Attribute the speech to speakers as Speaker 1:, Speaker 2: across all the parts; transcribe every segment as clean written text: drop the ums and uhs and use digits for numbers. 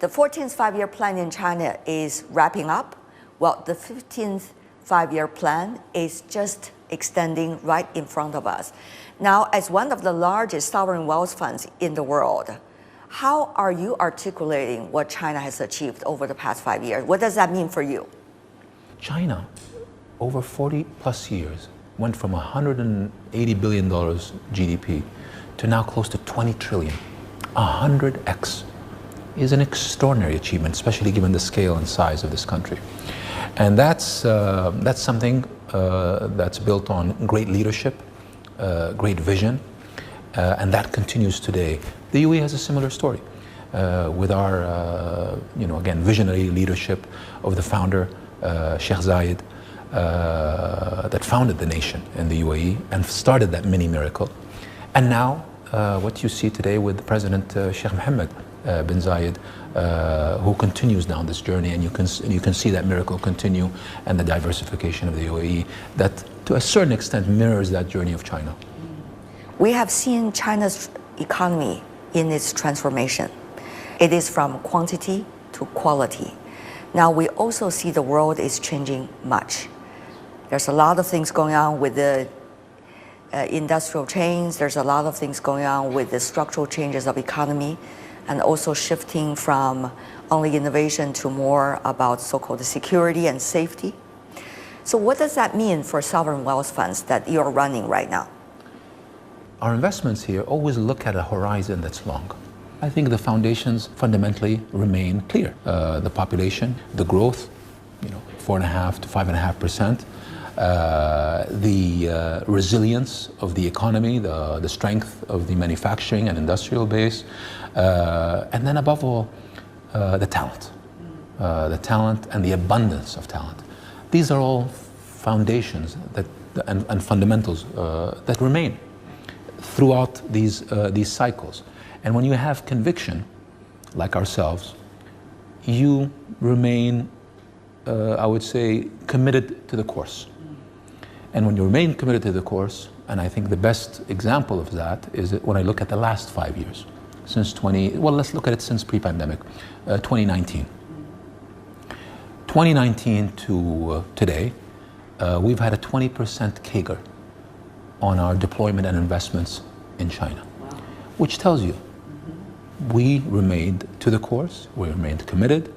Speaker 1: The 14th five-year plan in China is wrapping up, while the 15th five-year plan is just extending right in front of us. Now, as one of the largest sovereign wealth funds in the world, how are you articulating what China has achieved over the past 5 years? What does that mean for you?
Speaker 2: China, over 40 plus years, went from $180 billion GDP to now close to 20 trillion. 100x is an extraordinary achievement, especially given the scale and size of this country. And that's something that's built on great leadership, great vision, and that continues today. The UAE has a similar story with our, again, visionary leadership of the founder, Sheikh Zayed, that founded the nation in the UAE and started that mini miracle. And now, what you see today with President Sheikh Mohammed bin Zayed, who continues down this journey, and you can see that miracle continue, and the diversification of the UAE that to a certain extent mirrors that journey of China.
Speaker 1: We have seen China's economy in its transformation. It is from quantity to quality. Now we also see the world is changing much. There's a lot of things going on with the industrial chains. There's a lot of things going on with the structural changes of economy, and also shifting from only innovation to more about so-called security and safety. So what does that mean for sovereign wealth funds that you're running right now?
Speaker 2: Our investments here always look at a horizon that's long. I think the foundations fundamentally remain clear. The population, the growth, 4.5 to 5.5%. The resilience of the economy, the strength of the manufacturing and industrial base, and then above all, the talent and the abundance of talent. These are all foundations and fundamentals that remain throughout these cycles. And when you have conviction, like ourselves, you remain, I would say, committed to the course. And when you remain committed to the course, and I think the best example of that is when I look at the last 5 years, let's look at it since pre-pandemic, 2019. 2019 to today, we've had a 20% CAGR on our deployment and investments in China, which tells you we remained to the course, we remained committed.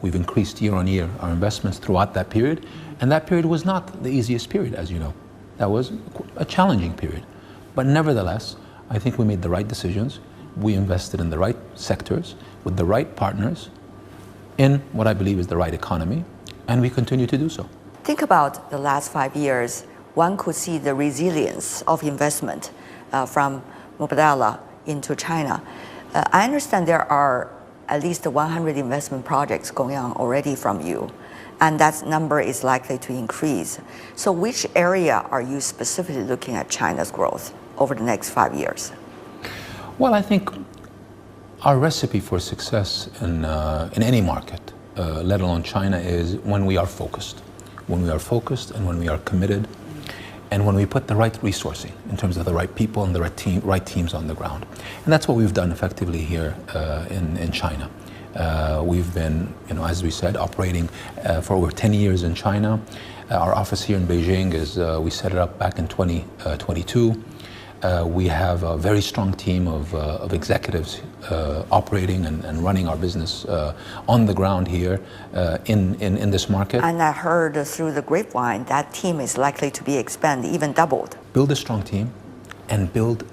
Speaker 2: We've increased year on year our investments throughout that period, and that period was not the easiest period, as you know. That was a challenging period. But nevertheless, I think we made the right decisions. We invested in the right sectors with the right partners in what I believe is the right economy, and we continue to do so.
Speaker 1: Think about the last 5 years. One could see the resilience of investment from Mubadala into China. I understand there are at least 100 investment projects going on already from you, and that number is likely to increase. So which area are you specifically looking at China's growth over the next 5 years?
Speaker 2: Well, I think our recipe for success in any market, let alone China, is when we are focused. When we are focused and when we are committed, and when we put the right resourcing in terms of the right people and the right teams on the ground. And that's what we've done effectively here in China. We've been, as we said, operating for over 10 years in China. Our office here in Beijing we set it up back in 2022. We have a very strong team of executives operating and running our business on the ground here in this market.
Speaker 1: And I heard through the grapevine that team is likely to be expanded, even doubled.
Speaker 2: Build a strong team and build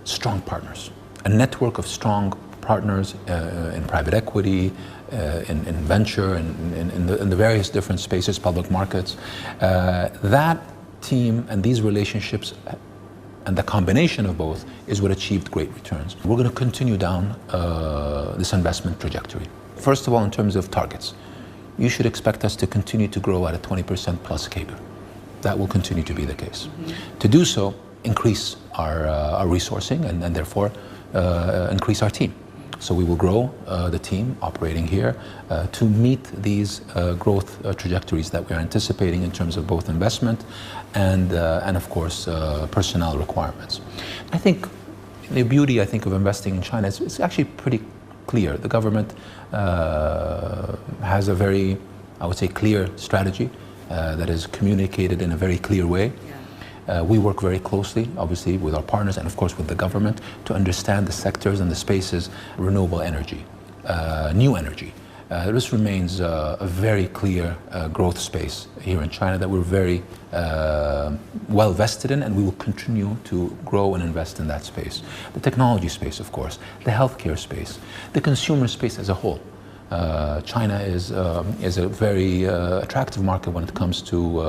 Speaker 2: strong partners. A network of strong partners in private equity, in venture, in the various different spaces, public markets. That team and these relationships and the combination of both is what achieved great returns. We're going to continue down this investment trajectory. First of all, in terms of targets, you should expect us to continue to grow at a 20% plus CAGR. That will continue to be the case. To do so, increase our resourcing and therefore increase our team. So we will grow the team operating here to meet these growth trajectories that we are anticipating in terms of both investment and of course, personnel requirements. I think the beauty, of investing in China is it's actually pretty clear. The government has a very, I would say, clear strategy that is communicated in a very clear way. We work very closely, obviously, with our partners and, of course, with the government to understand the sectors and the spaces, renewable energy, new energy. This remains a very clear growth space here in China that we're very well vested in, and we will continue to grow and invest in that space. The technology space, of course, the healthcare space, the consumer space as a whole. China is a very attractive market when it comes to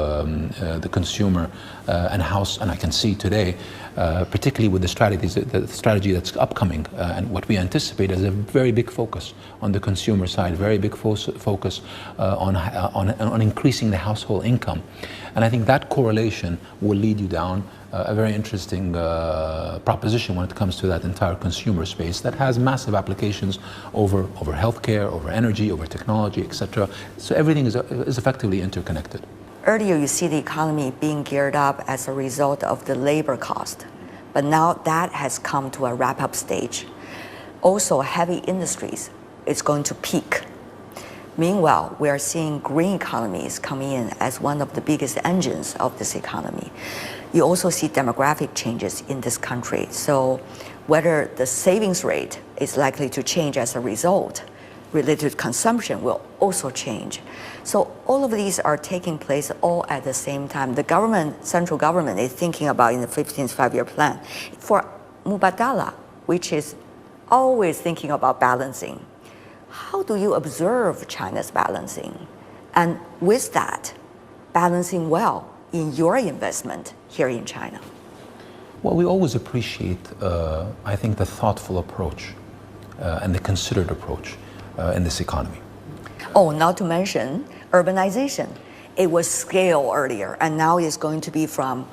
Speaker 2: the consumer and house, and I can see today, particularly with the strategy that's upcoming, and what we anticipate is a very big focus on the consumer side, very big focus on increasing the household income, and I think that correlation will lead you down a very interesting proposition when it comes to that entire consumer space that has massive applications over healthcare, over energy, over technology, etc. So everything is effectively interconnected.
Speaker 1: Earlier, you see the economy being geared up as a result of the labor cost, but now that has come to a wrap-up stage. Also, heavy industries is going to peak. Meanwhile, we are seeing green economies coming in as one of the biggest engines of this economy. You also see demographic changes in this country. So whether the savings rate is likely to change as a result, related to consumption will also change. So all of these are taking place all at the same time. The government, central government, is thinking about in the 15th five-year plan. For Mubadala, which is always thinking about balancing, how do you observe China's balancing? And with that, balancing well in your investment here in China?
Speaker 2: Well, we always appreciate, I think, the thoughtful approach and the considered approach in this economy.
Speaker 1: Oh, not to mention urbanization. It was scale earlier, and now it's going to be from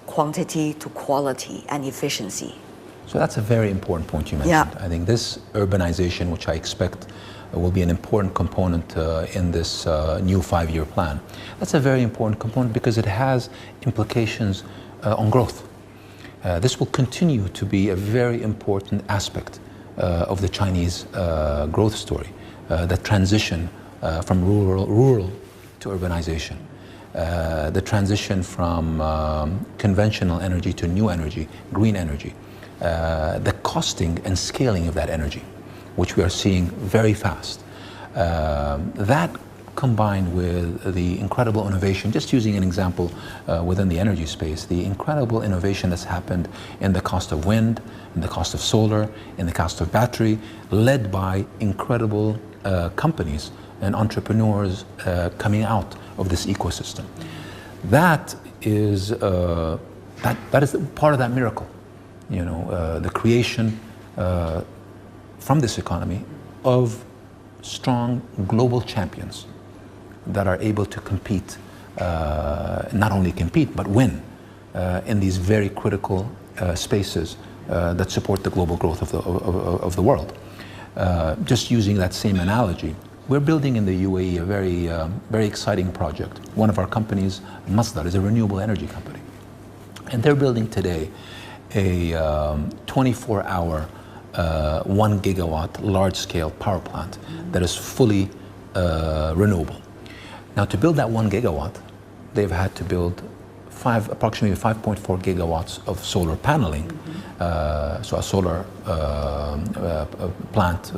Speaker 1: quantity to quality and efficiency.
Speaker 2: So that's a very important point you mentioned.
Speaker 1: Yeah.
Speaker 2: I think this urbanization, which I expect will be an important component in this new five-year plan. That's a very important component because it has implications on growth. This will continue to be a very important aspect of the Chinese growth story, the transition from rural to urbanization, the transition from conventional energy to new energy, green energy, the costing and scaling of that energy, which we are seeing very fast. That combined with the incredible innovation, just using an example within the energy space, the incredible innovation that's happened in the cost of wind, in the cost of solar, in the cost of battery, led by incredible companies and entrepreneurs coming out of this ecosystem. That is part of that miracle, you know, the creation from this economy of strong global champions that are able to compete, not only compete, but win in these very critical spaces that support the global growth of the world. Just using that same analogy, we're building in the UAE a very exciting project. One of our companies, Masdar, is a renewable energy company. And they're building today a 24-hour 1 gigawatt large-scale power plant that is fully renewable. Now, to build that 1 gigawatt, they've had to build approximately 5.4 gigawatts of solar paneling, so a solar plant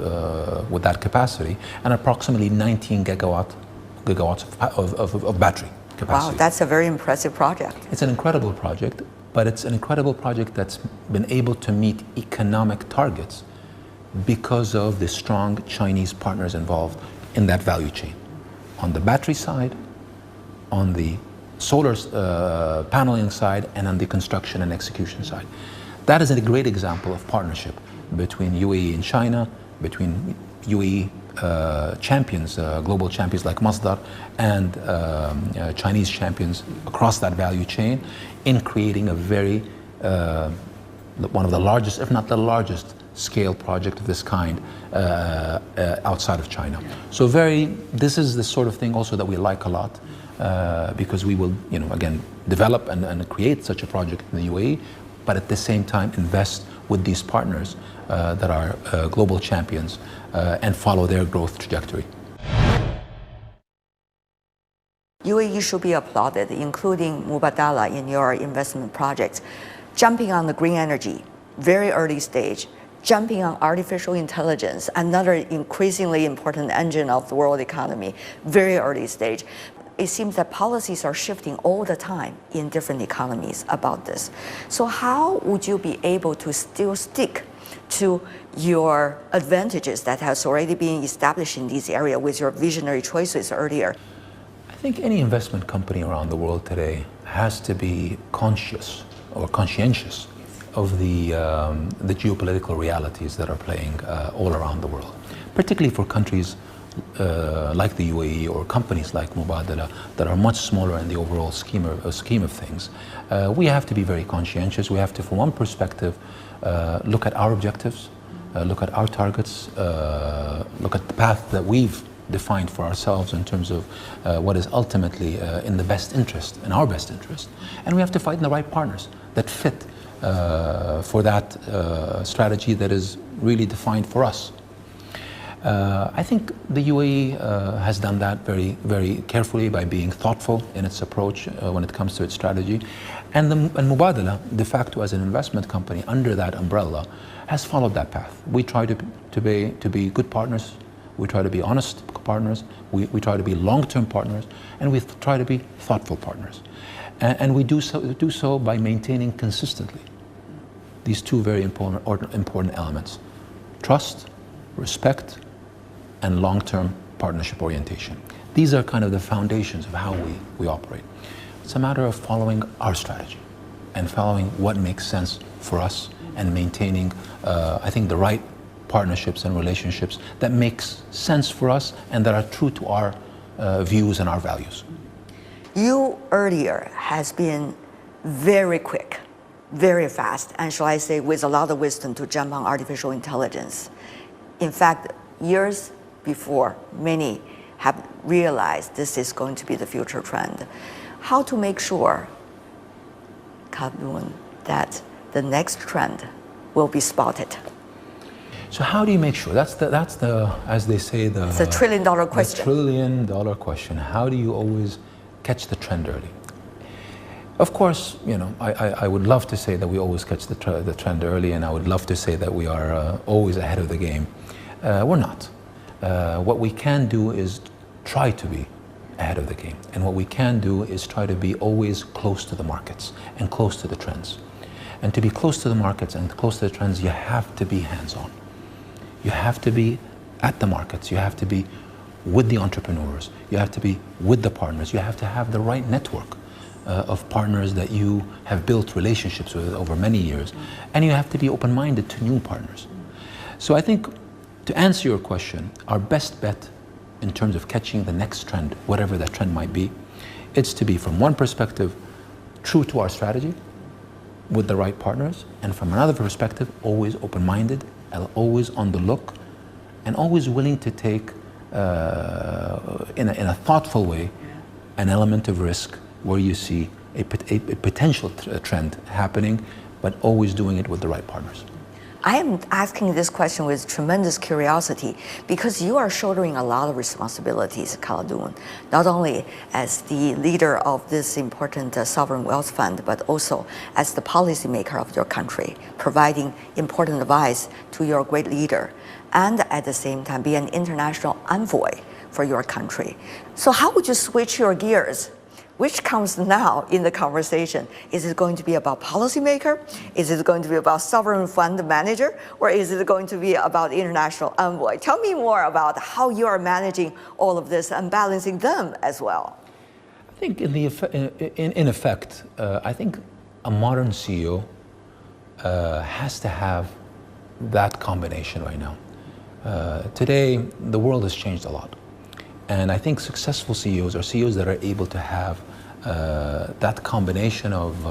Speaker 2: with that capacity, and approximately 19 gigawatts of battery capacity.
Speaker 1: Wow, that's a very impressive project.
Speaker 2: It's an incredible project, but it's an incredible project that's been able to meet economic targets because of the strong Chinese partners involved in that value chain. On the battery side, on the solar paneling side, and on the construction and execution side. That is a great example of partnership between UAE and China, between UAE champions, global champions like Masdar, and Chinese champions across that value chain in creating a very, one of the largest, if not the largest, scale project of this kind outside of China. So this is the sort of thing also that we like a lot because we will, again, develop and create such a project in the UAE, but at the same time invest with these partners that are global champions and follow their growth trajectory.
Speaker 1: UAE should be applauded, including Mubadala in your investment projects, jumping on the green energy, very early stage, jumping on artificial intelligence, another increasingly important engine of the world economy, very early stage. It seems that policies are shifting all the time in different economies about this. So how would you be able to still stick to your advantages that has already been established in this area with your visionary choices earlier?
Speaker 2: I think any investment company around the world today has to be conscious or conscientious of the geopolitical realities that are playing all around the world, particularly for countries like the UAE or companies like Mubadala that are much smaller in the overall scheme of things. We have to be very conscientious. We have to, from one perspective, look at our objectives, look at our targets, look at the path that we've defined for ourselves in terms of what is ultimately in the best interest, in our best interest. And we have to find the right partners that fit for that strategy that is really defined for us. I think the UAE has done that very, very carefully by being thoughtful in its approach when it comes to its strategy. And Mubadala, de facto as an investment company under that umbrella, has followed that path. We try to be good partners. We try to be honest partners. We try to be long-term partners. And we try to be thoughtful partners. And we do so by maintaining consistently these two very important elements: trust, respect, and long-term partnership orientation. These are kind of the foundations of how we operate. It's a matter of following our strategy and following what makes sense for us and maintaining, I think, the right partnerships and relationships that makes sense for us and that are true to our views and our values.
Speaker 1: You earlier has been very quick, very fast, and shall I say with a lot of wisdom to jump on artificial intelligence. In fact, years before, many have realized this is going to be the future trend. How to make sure, Khaldoon, that the next trend will be spotted?
Speaker 2: So how do you make sure? That's the as they say,
Speaker 1: it's a $1 trillion question.
Speaker 2: The $1 trillion question. How do you always catch the trend early? Of course, you know, I would love to say that we always catch the trend early, and I would love to say that we are always ahead of the game. We're not. What we can do is try to be ahead of the game, and what we can do is try to be always close to the markets and close to the trends. And to be close to the markets and close to the trends, you have to be hands-on. You have to be at the markets. You have to be with the entrepreneurs. You have to be with the partners. You have to have the right network of partners that you have built relationships with over many years. And you have to be open-minded to new partners. So I think, to answer your question, our best bet in terms of catching the next trend, whatever that trend might be, it's to be, from one perspective, true to our strategy with the right partners, and from another perspective, always open-minded, always on the look, and always willing to take, in a thoughtful way, an element of risk where you see a potential trend happening, but always doing it with the right partners.
Speaker 1: I am asking this question with tremendous curiosity because you are shouldering a lot of responsibilities, Khaldoon, not only as the leader of this important sovereign wealth fund, but also as the policymaker of your country, providing important advice to your great leader, and at the same time be an international envoy for your country. So how would you switch your gears? Which comes now in the conversation? Is it going to be about policymaker? Is it going to be about sovereign fund manager? Or is it going to be about international envoy? Tell me more about how you are managing all of this and balancing them as well.
Speaker 2: I think in effect, I think a modern CEO has to have that combination right now. Today, the world has changed a lot. And I think successful CEOs are CEOs that are able to have that combination of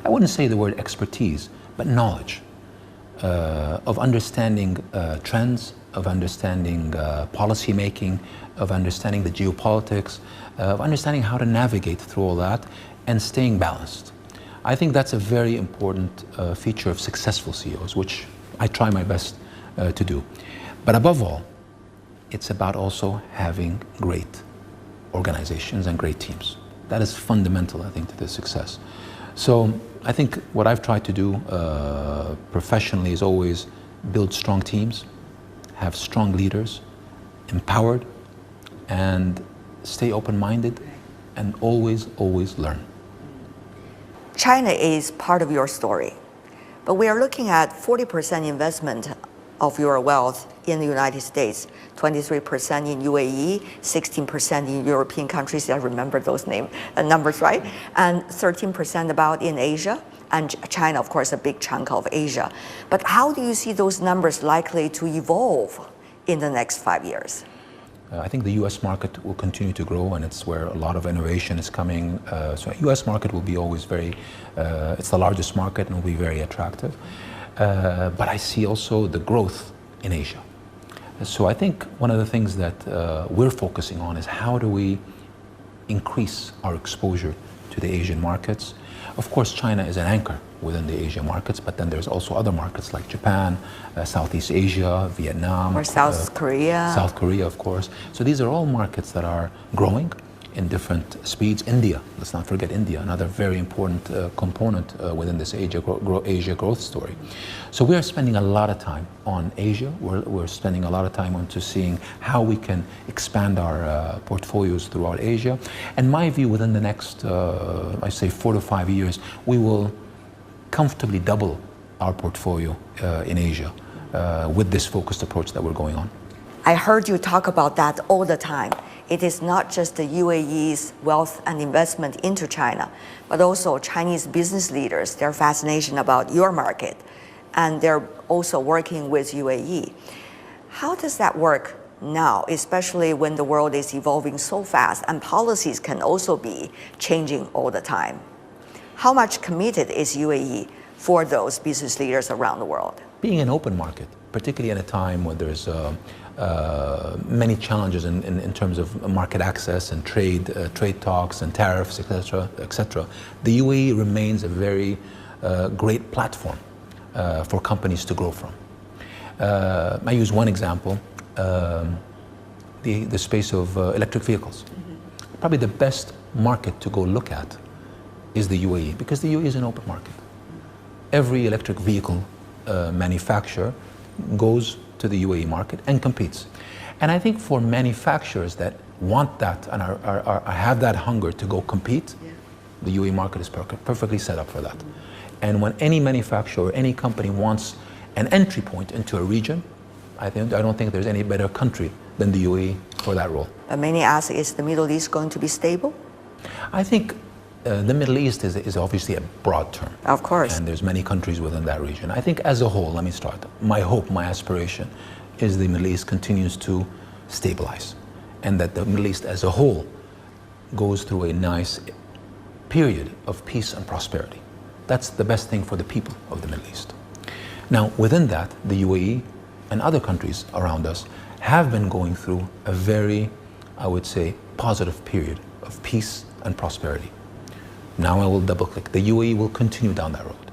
Speaker 2: I wouldn't say the word expertise, but knowledge, of understanding trends, of understanding policy making, of understanding the geopolitics, of understanding how to navigate through all that and staying balanced. I think that's a very important feature of successful CEOs, which I try my best to do. But above all, it's about also having great organizations and great teams. That is fundamental, I think, to the success. So I think what I've tried to do professionally is always build strong teams, have strong leaders, empowered, and stay open-minded, and always, always learn.
Speaker 1: China is part of your story, but we are looking at 40% investment of your wealth in the United States, 23% in UAE, 16% in European countries, I remember those numbers, right? And 13% about in Asia, and China, of course, a big chunk of Asia. But how do you see those numbers likely to evolve in the next 5 years?
Speaker 2: I think the U.S. market will continue to grow, and it's where a lot of innovation is coming. So U.S. market will be always very, it's the largest market and will be very attractive. But I see also the growth in Asia. So I think one of the things that we're focusing on is how do we increase our exposure to the Asian markets. Of course, China is an anchor within the Asian markets, but then there's also other markets like Japan, Southeast Asia, Vietnam.
Speaker 1: Or South Korea.
Speaker 2: South Korea, of course. So these are all markets that are growing in different speeds. India, let's not forget India, another very important component within this Asia growth story. So we are spending a lot of time on Asia. We're spending a lot of time on to seeing how we can expand our portfolios throughout Asia. And my view, within the next, I say 4 to 5 years, we will comfortably double our portfolio in Asia with this focused approach that we're going on.
Speaker 1: I heard you talk about that all the time. It is not just the UAE's wealth and investment into China, but also Chinese business leaders, their fascination about your market, and they're also working with UAE. How does that work now, especially when the world is evolving so fast and policies can also be changing all the time? How much committed is UAE for those business leaders around the world?
Speaker 2: Being an open market, particularly at a time when there's many challenges in terms of market access and trade talks and tariffs, etc. The UAE remains a very great platform for companies to grow from. I use one example, the space of electric vehicles. Probably the best market to go look at is the UAE, because the UAE is an open market. Every electric vehicle manufacturer goes to the UAE market and competes. And I think for manufacturers that want that and have that hunger to go compete, the UAE market is perfectly set up for that. And when any manufacturer or any company wants an entry point into a region, I don't think there's any better country than the UAE for that role.
Speaker 1: But many ask, is the Middle East going to be stable?
Speaker 2: I think the Middle East is obviously a broad term.
Speaker 1: Of course.
Speaker 2: And there's many countries within that region. I think as a whole, let me start. My hope, my aspiration is the Middle East continues to stabilize, and that the Middle East as a whole goes through a nice period of peace and prosperity. That's the best thing for the people of the Middle East. Now, within that, the UAE and other countries around us have been going through a very, I would say, positive period of peace and prosperity. Now I will double click. The UAE will continue down that road.